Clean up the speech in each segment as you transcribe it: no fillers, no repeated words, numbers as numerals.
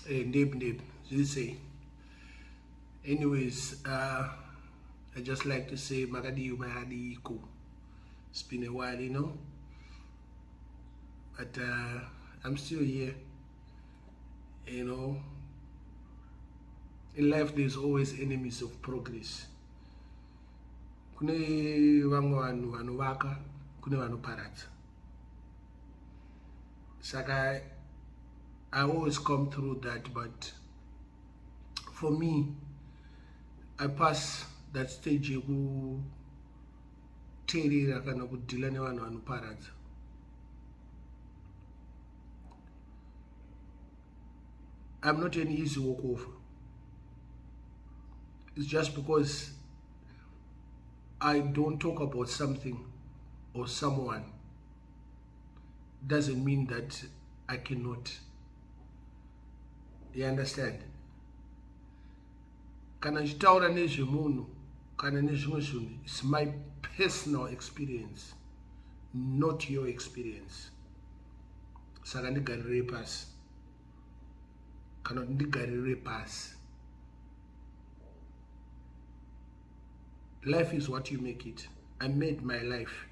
Nib, you say. Anyways, I just like to say, Magadi Umahadi Iko. It's been a while, but I'm still here. You know, in life, there's always enemies of progress. Kune vanhu vanovaka, kune vanoparadza. Saka I always come through that, but for me, I pass that stage yekuteerera kana kudhila nevanhu vanoparadza. I'm not an easy walkover. It's just because I don't talk about something or someone doesn't mean that I cannot. You understand? Kana ndichitaura nezvemunhu kana nezvimwe zvinhu, it's my personal experience, not your experience. Saka ndigarire pasi kana kuti ndigarire pasi. Life is what you make it. I made my life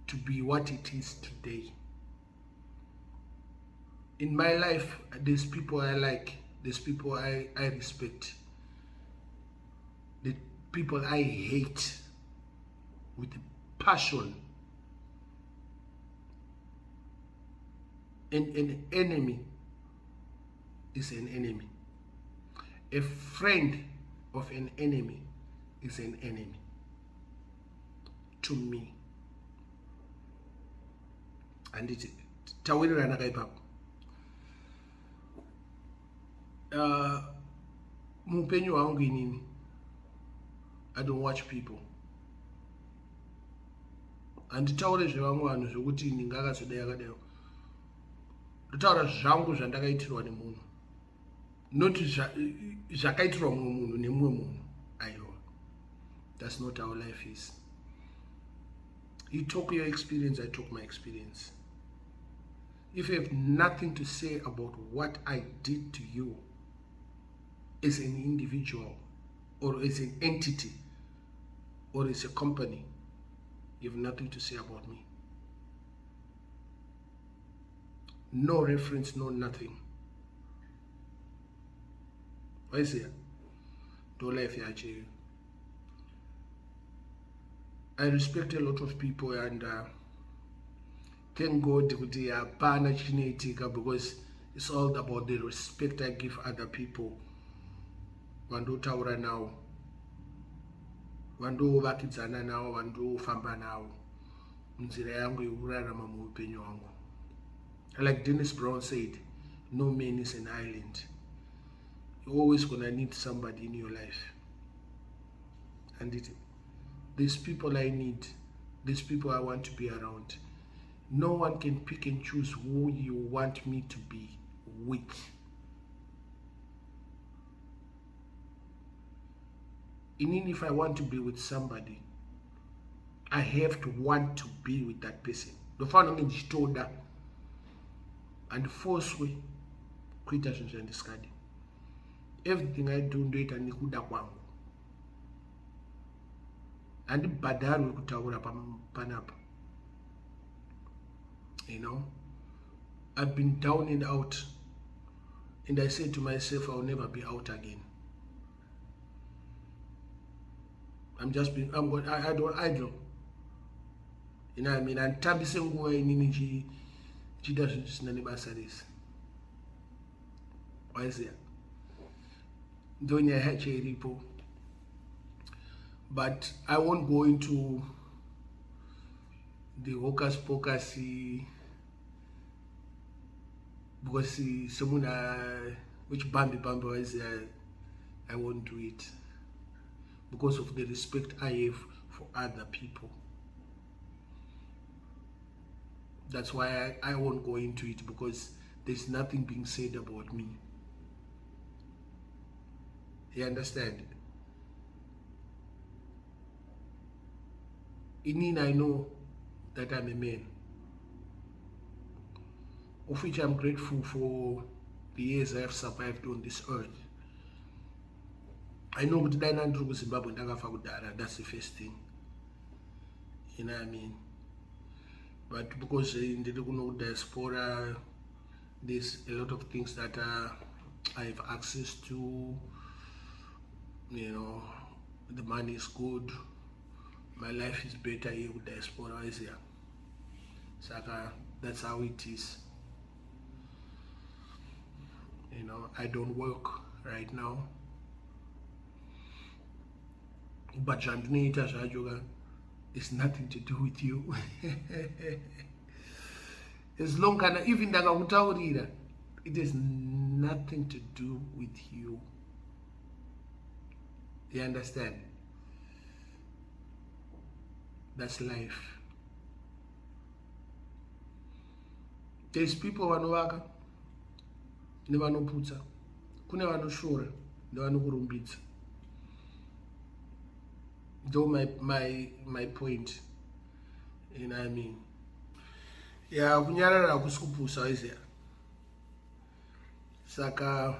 to be what it is today. In my life, there's people I like, there's people I respect, the people I hate with passion. And an enemy is an enemy. A friend of an enemy is an enemy to me. And it's tawirirana kaipapo. Muupenyu hwangu inini, I don't watch people. Handitaure zvevamwe vanhu zvokuti ini ngakazodai akadai. Ndotaura zvangu zvandakaitirwa nemunhu, noti zvakaitirwa mumwe munhu nemumwe munhu. Aiwa, that's not how life is. You talk your experience, I talk my experience. If you have nothing to say about what I did to you as an individual or as an entity or as a company, you have nothing to say about me. No reference, no nothing. Why is it? Don't life here. I respect a lot of people, and thank God kuti hapana chinoitika, because it's all about the respect I give other people. Vandotaura navo, vandovakidzana navo, vandofamba navo munzira yangu yekurarama muupenyu hwangu. Like Dennis Brown said, no man is an island. You're always gonna need somebody in your life. And these people I need, these people I want to be around. No one can pick and choose who you want me to be with. Even if I want to be with somebody, I have to want to be with that person. The founding is told that, and force way, kuita zvinhu zvandisingadi. Everything I do ndoita nekuda kwangu. Handibhadharwi kutaura panapa. You know, I've been down and out, and I said to myself, I'll never be out again. I don't idle. You know what I mean? And tabise nguva inini chida zvinhu zvisina nebasa rese. Waiziya? Ndonya yacho iripo. But I won't go into the hocus pocus, because someone which bambi was I won't do it, because of the respect I have for other people. That's why I won't go into it, because there's nothing being said about me. You understand? I know that I'm a man, of which I'm grateful for the years I have survived on this earth. I know that I ndiri kuZimbabwe ndakafa kudhara. That's the first thing. You know what I mean? But because ndiri kuno diaspora, there's a lot of things that I have access to. You know, the money is good. My life is better here with diaspora is here. Saka, that's how it is. You know, I don't work right now. But Jandunita Shajoga, it's nothing to do with you. As long as even Dagakutaurira, it has nothing to do with you. You understand? That's life. There's people vanovaka nevanoputsa, kune vanoshora nevanokurumbidza. Though my point, you know what I mean? Yeah, kunyarara kusukupusa izia. Saka,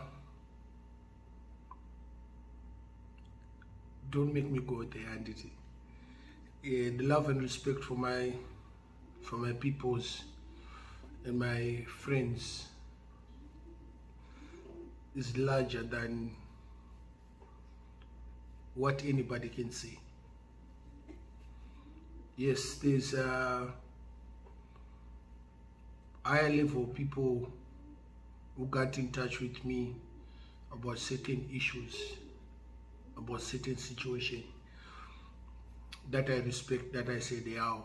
don't make me go there, and the love and respect for my peoples and my friends is larger than what anybody can say. Yes, there's higher level people who got in touch with me about certain issues, about certain situation that I respect, that I say they are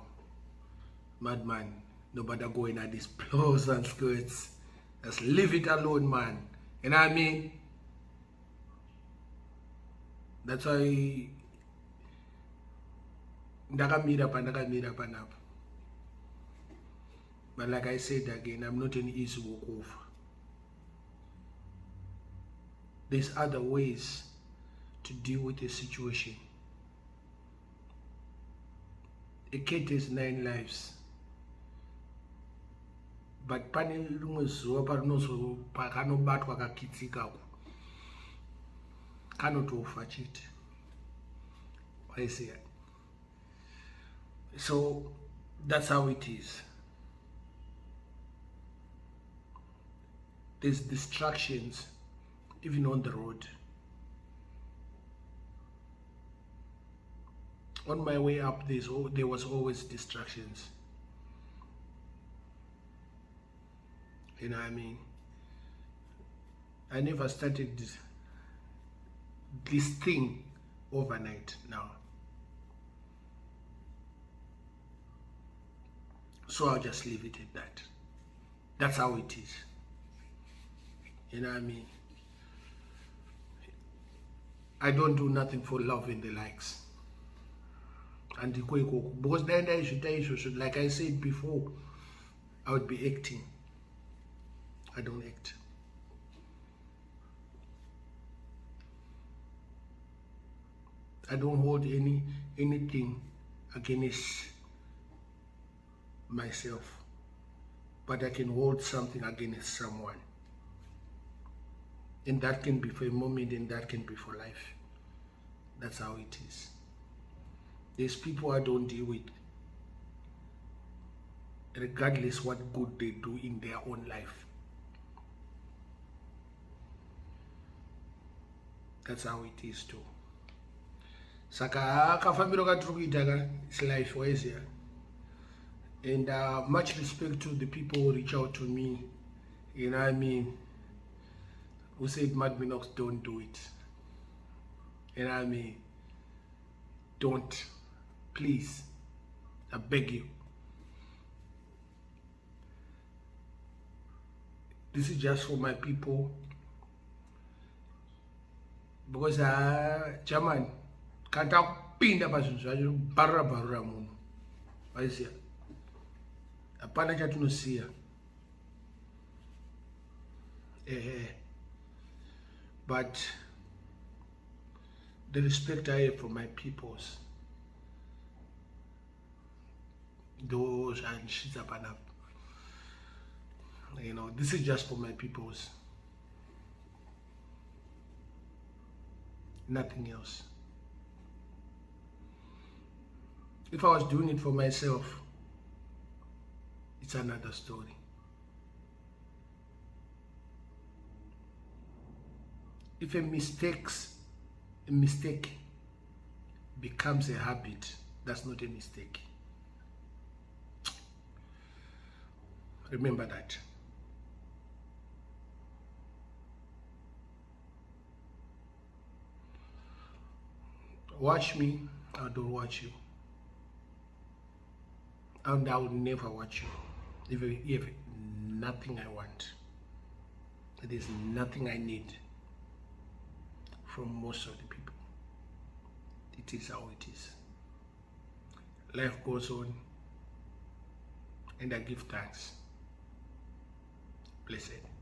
madman. Nobody going at these blows and skirts. Just leave it alone, man. You know what I mean? That's why ndakamira panapa. But like I said again, I'm not an easy walkover. There's other ways to deal with a situation. A cat has 9 lives. But pane rimwe zuva pakanobatwa kakitsikako kanotofa chete. I see it. So that's how it is. There's distractions even on the road. On my way up, there was always distractions. You know what I mean? I never started this thing overnight now. So I'll just leave it at that. That's how it is. You know what I mean? I don't do nothing for love and the likes. And the because then like I said before, I would be acting. I don't act. I don't hold anything against myself, but I can hold something against someone. And that can be for a moment, and that can be for life. That's how it is. There's people I don't deal with, regardless what good they do in their own life. That's how it is too. Saka kafambiro katrukuitaka, it's life, why is here? And much respect to the people who reach out to me, you know what I mean, who said Mad Minox, don't do it. You know what I mean? Don't. Please. I beg you. This is just for my people. Because German can't pinda pazvinhu barura munhu. Waiziya? Hapana chatinosiya. But the respect I have for my peoples, those and shit up and up. You know, this is just for my peoples. nothing else. If I was doing it for myself, it's another story. If a mistake becomes a habit, that's not a mistake. Remember that. Watch me, I don't watch you. And I will never watch you. If nothing I want. There is nothing I need from most of the people. It is how it is. Life goes on, and I give thanks. Blessed.